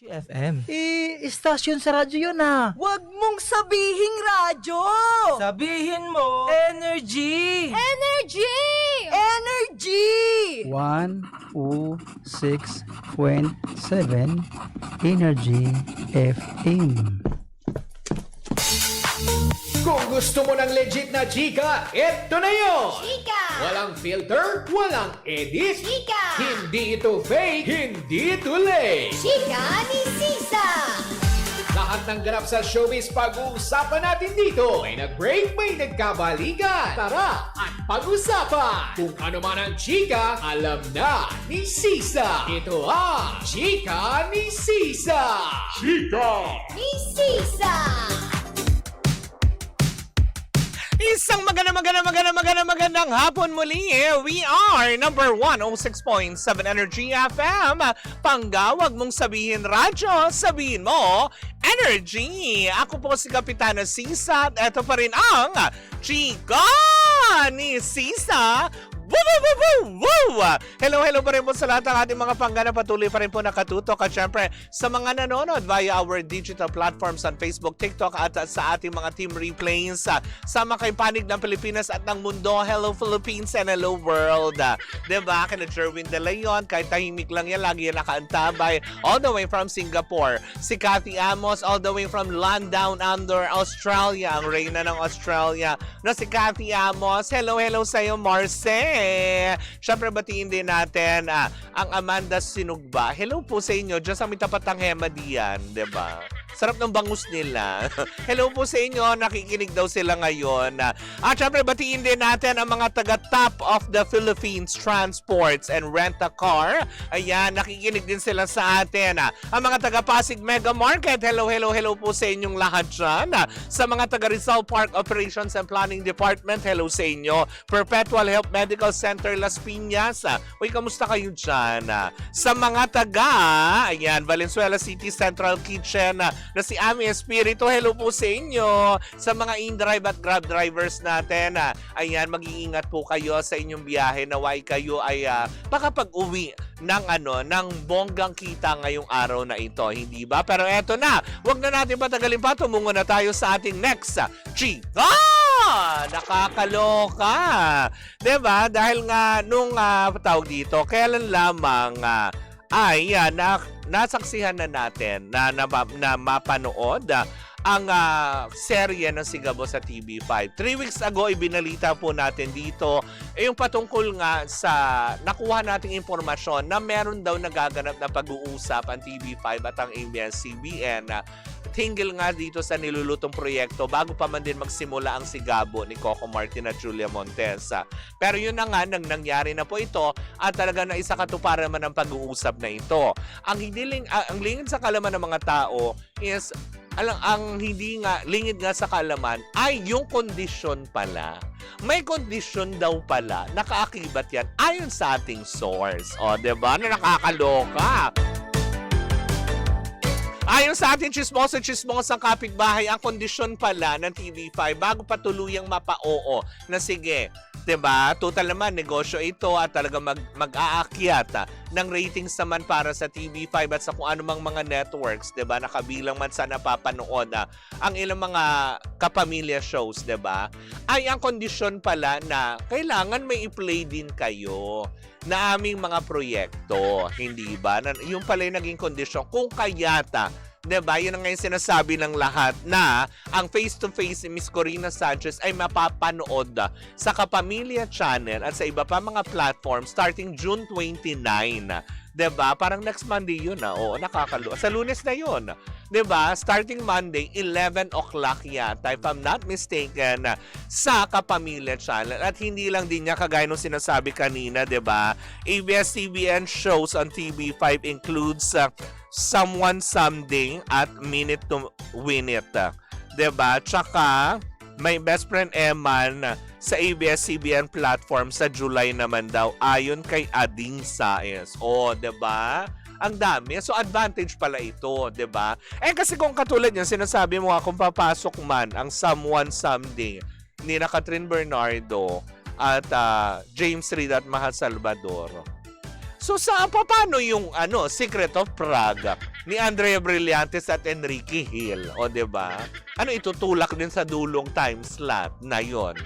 GFM. Istasyon sa radyo yun ah. Huwag mong sabihing radyo! Sabihin mo, energy! Energy! Energy! 106.7 Energy FM. Kung gusto mo ng legit na chika, eto na yun! Chika! Walang filter, walang edit. Chika! Hindi ito fake, hindi ito late. Chika ni Sisa! Lahat ng ganap sa showbiz pag-uusapan natin dito. May nag-break, may nagkabalikan. Tara at pag-usapan. Kung ano man ang chika, alam na ni Sisa. Ito ang Chika ni Sisa. Chika! Ni Sisa! Isang magandang hapon muli. We are number 106.7 Energy FM. Panggawag mong sabihin radyo, sabihin mo energy. Ako po si Kapitana Sisa at ito pa rin ang Chika ni Sisa. Woo, woo, woo, woo, woo! Hello pa rin po sa lahat ng ating mga panggana. Patuloy pa rin po nakatutok at syempre sa mga nanonood via our digital platforms on Facebook, TikTok at sa ating mga team replays. Sama kay Panig ng Pilipinas at ng mundo. Hello Philippines and hello world. Diba? Kina Jerwin De Leon, kahit tahimik lang yan, lagi yan nakaantabay. All the way from Singapore. Si Cathy Amos, all the way from Land Down Under, Australia. Ang reyna ng Australia na si Cathy Amos. Hello sa'yo, Marce. Siyempre batiin din natin ang Amanda Sinugba. Hello po sa inyo dyan sa may tapat ng Hemadian, diba? Sarap ng bangus nila. Hello po sa inyo, nakikinig daw sila ngayon. At syempre batiin din natin ang mga taga-Top of the Philippines Transports and Rent-A-Car. Ayan, nakikinig din sila sa atin. Ang mga taga-Pasig Mega Market, hello po sa inyong lahat dyan. Sa mga taga-Rizal Park Operations and Planning Department, hello sa inyo. Perpetual Health Medical Center Las Piñas, uy, kamusta kayo dyan? Sa mga ayan, Valenzuela City Central Kitchen, na si Ami Espiritu, hello po sa inyo. Sa mga in-drive at grab drivers natin, ayan, mag-iingat po kayo sa inyong biyahe. Naway kayo ay makapag-uwi ng bonggang kita ngayong araw na ito, hindi ba? Pero eto na, wag na natin patagalin pa, tumungo na tayo sa ating next Chika! Nakakaloka! Diba? Dahil nga nung tawag dito, kailan lamang ay nasaksihan na natin na mapanood ang serye ng Sigabo sa TV5. 3 weeks ago, ibinalita po natin dito yung patungkol nga sa nakuha nating impormasyon na meron daw nagaganap na pag-uusap ang TV5 at ang ABS-CBN tinggil nga dito sa nilulutong proyekto bago pa man din magsimula ang Sigabo ni Coco Martin at Julia Montes. Pero yun na nga, nangyari na po ito at talaga na isa katuparan naman ang pag-uusap na ito. Ang lingid sa kalaman ng mga tao is ang hindi nga lingid nga sa kalaman ay yung kondisyon pala. May kondisyon daw pala, nakaakibat yan ayon sa ating source. O, diba? Na nakakaloka. Ayon sa ating chismosang kapitbahay, ang kondisyon pala ng TV5 bago pa tuluyang mapa-oo na sige, diba? Total naman, negosyo ito at talaga mag-aakyat ng ratings naman para sa TV5 at sa kung anumang mga networks, diba? Nakabilang man sa napapanood ang ilang mga kapamilya shows, diba? Ay ang kondisyon pala na kailangan may i-play din kayo na aming mga proyekto, hindi ba? Yung pala yung naging kondisyon kung kayata, diba? Yun ang ngayon sinasabi ng lahat na ang face-to-face ni Miss Corina Sanchez ay mapapanood sa Kapamilya Channel at sa iba pa mga platform starting June 29. Diba? Parang next Monday yun. Oo, nakakalo. Sa Lunes na yun. Diba? Starting Monday, 11 o'clock yata, if I'm not mistaken, sa Kapamilya Channel. At hindi lang din niya, kagaya nung sinasabi kanina, diba? ABS-CBN shows on TV5 includes Someone Someday at Minute to Win It. Diba? Tsaka, may Best Friend Eman sa ABS-CBN platform sa July naman daw ayon kay Ading Saez. O, 'di ba? Ang dami. So advantage pala ito, 'di ba? Eh kasi kung katulad niyan sinasabi mo nga kung papasok man ang Someone Someday ni Catherine Bernardo at James Reid at Mahal Salvador. So paano yung Secret of Prague? ni Andrea Brillantes at Enrique Hill. O, diba? Ano, itutulak din sa dulong time slot na yon.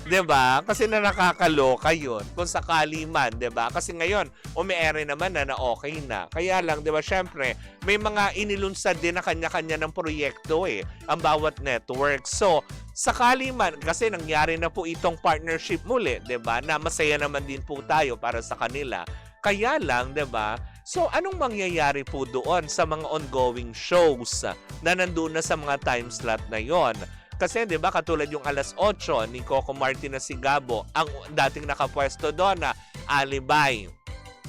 Diba? Kasi na nakakaloka yun. Kung sakali man, diba? Kasi ngayon, umiere naman na okay na. Kaya lang, diba, syempre, may mga inilunsad din na kanya-kanya ng proyekto ang bawat network. So, sakali man, kasi nangyari na po itong partnership muli, diba? Na masaya naman din po tayo para sa kanila. Kaya lang, diba? So, anong mangyayari po doon sa mga ongoing shows na nandun na sa mga time slot na yon? Kasi, di ba, katulad yung alas 8 ni Coco Martin na si Gabo, ang dating nakapwesto doon na Alibay.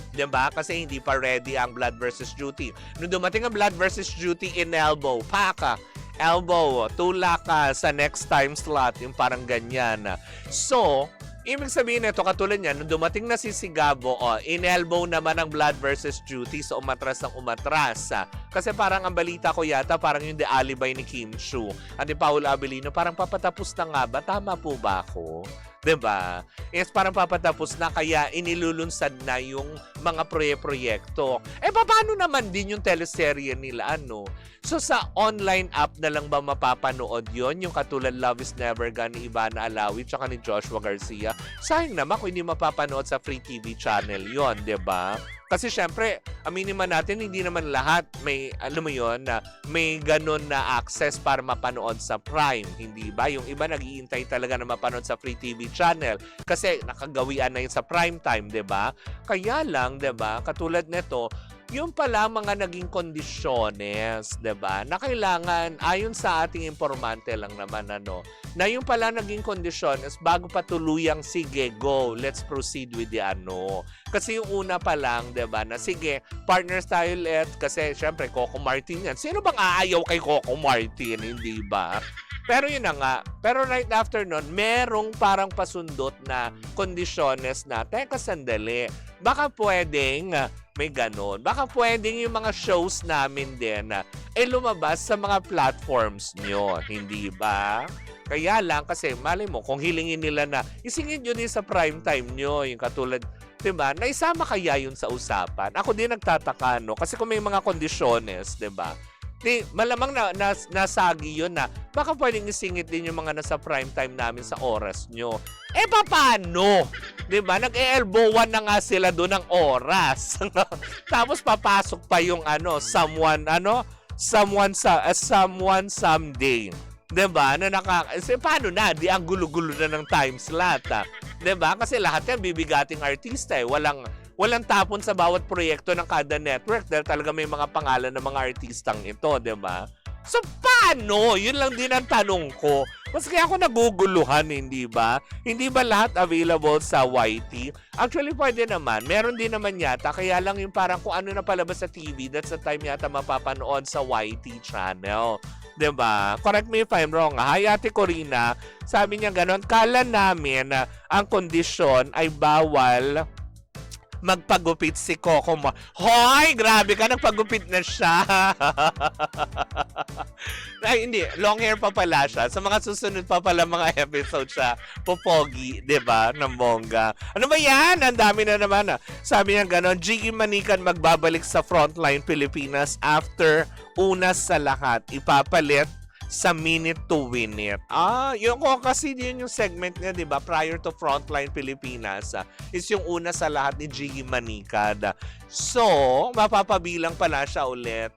Di ba? Kasi hindi pa ready ang Blood versus Duty. Nung dumating ang Blood versus Duty in elbow, paka, elbow, tulak ka sa next time slot, yung parang ganyan. So, ibig sabihin nito, katulad niya, nung dumating na si Gabo, in-elbow naman ang Blood versus Duty, so umatras ng umatras. Kasi parang ang balita ko yata, parang yung The Alibay ni Kim Chiu. At ni Paolo Abilino, parang papatapos na nga ba? Tama po ba ako? Diba? Yes, parang papatapos na, kaya inilulunsad na yung mga proyekto. Paano naman din yung teleserye nila, ano? So, sa online app na lang ba mapapanood yon? Yung katulad Love is Never Gone ni Ivana Alawi tsaka ni Joshua Garcia. Sayang naman kung hindi mapapanood sa free TV channel yon, diba? Kasi syempre, aminin man natin, hindi naman lahat may, alam mo yon, na may ganun na access para mapanood sa Prime. Hindi ba? Yung iba nag-iintay talaga na mapanood sa free TV channel kasi nakagawian na yun sa prime time, diba? Kaya lang, diba, katulad nito, yung pala mga naging kondisyones, 'di ba? Na kailangan ayon sa ating informante lang naman na yung pala naging kondisyones bago pa tuluyang sige, go, let's proceed with the ano. Kasi yung una pa lang, 'di ba, na sige, partners tayo ulit kasi syempre Coco Martin yan. Sino bang aayaw kay Coco Martin, hindi ba? Pero yun na nga. Pero right after nun, merong parang pasundot na kondisyones na, teka sandali, baka pwedeng may ganon. Baka pwedeng yung mga shows namin din lumabas sa mga platforms nyo. Hindi ba? Kaya lang kasi mali mo, kung hilingin nila na isingin nyo din sa prime time nyo, yung katulad, diba, naisama kaya yun sa usapan. Ako din nagtataka, no? Kasi kung may mga kondisyones, diba, malamang nasagi yun na baka pwedeng isingit din yung mga nasa prime time namin sa oras nyo. Paano? Diba? Nag-elbowan na nga sila doon ng oras. Tapos papasok pa yung someone someday. Diba? Paano na? Di ang gulo-gulo na ng time slot. Diba? Kasi lahat yan bibigating artista Walang tapon sa bawat proyekto ng kada network dahil talaga may mga pangalan ng mga artistang ito, di ba? So, paano? Yun lang din ang tanong ko. Mas kaya ako naguguluhan, hindi ba? Hindi ba lahat available sa YT? Actually, pwede naman. Meron din naman yata. Kaya lang yung parang kung ano na palabas sa TV, that's the time yata mapapanood sa YT channel. Diba? Correct me if I'm wrong. Hi, Ate Corina. Sabi niya ganon, kala namin ang kondisyon ay bawal magpagupit si Coco Hoy! Grabe ka, nagpagupit na siya. Ay, hindi. Long hair pa pala siya. Sa mga susunod pa pala mga episode siya, popogi, diba? Ng bongga. Ano ba yan? Ang dami na naman. Sabi niya ganon, Jiggy Manikan magbabalik sa Frontline Pilipinas after una sa lahat. Ipapalit sa Minute to Win It. Yung kasi yun yung segment niya, di ba? Prior to Frontline Pilipinas, is yung una sa lahat ni Jiggy Manikad. So, mapapabilang pala siya ulit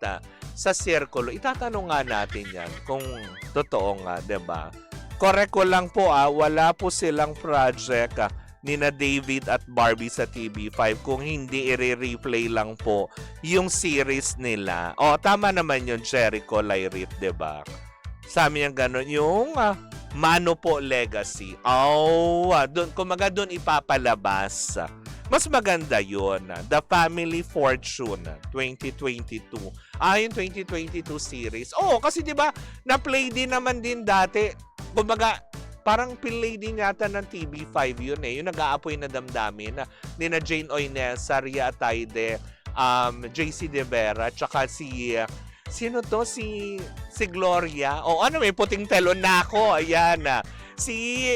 sa sirkulo. Itatanong nga natin yan kung totoo nga, di ba? Correct ko lang po, wala po silang project ni na David at Barbie sa TV5 kung hindi i-replay lang po yung series nila. Tama naman yun, Jericho Lyrit, di ba? Sabi niya gano'n, yung Mano po Legacy. Kumaga doon ipapalabas. Mas maganda yun. The Family Fortune 2022. Yung 2022 series. Kasi di ba na-play din naman din dati. Kumaga, parang pinlay din yata ng TV5 yun Yung nag-aapoy na damdamin ni na Jane Oinesa, Ria Ataide, JC De Vera, tsaka si... Sino to? Si Gloria. May puting telon na ako. Ayan.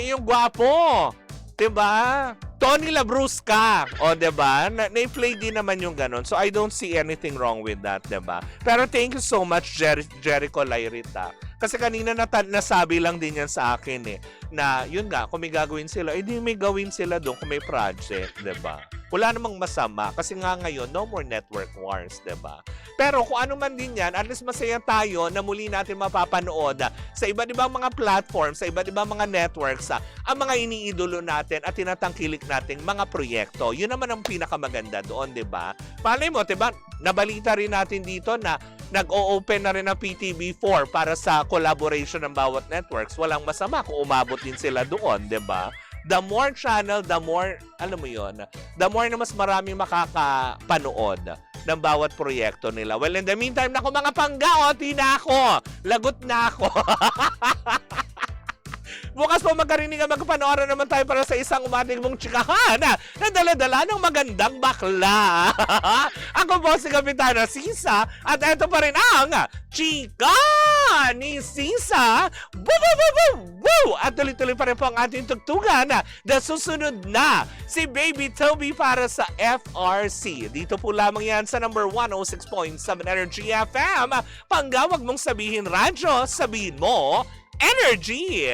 Yung gwapo. Diba? Tony Labrusca. O, diba? Na-play din naman yung ganun. So, I don't see anything wrong with that, diba? Pero thank you so much, Jericho Lairita. Kasi kanina nasabi lang din yan sa akin eh, na yun nga, kung may gagawin sila, di may gawin sila doon kung may project, diba? Wala namang masama kasi nga ngayon, no more network wars, diba? Pero kung ano man din yan, at least masaya tayo na muli natin mapapanood sa iba't ibang mga platforms, sa iba't ibang mga networks, ang mga iniidolo natin at tinatangkilik nating mga proyekto. Yun naman ang pinakamaganda doon, diba? Palay mo, diba? Nabalita rin natin dito na nag-o-open na rin ang PTV4 para sa collaboration ng bawat networks. Walang masama kung umabot din sila doon, 'di ba? The more channel, the more, alam mo yon, the more na mas maraming makakapanood ng bawat proyekto nila. Well, in the meantime, naku mga pangga, di na ako. Lagot na ako. Bukas po magkarinig ang magpanoorin naman tayo para sa isang umating mong tsikahan na dala-dala ng magandang bakla. Ako po si Kapitana Sisa at ito pa rin ang Chika ni Sisa. Woo, woo, woo, woo, woo! At tuloy-tuloy pa rin po ang ating tugtugan na susunod na si Baby Toby para sa FRC. Dito po lamang yan sa number 106.7 Energy FM. Panggawag mong sabihin radyo, sabihin mo Energy!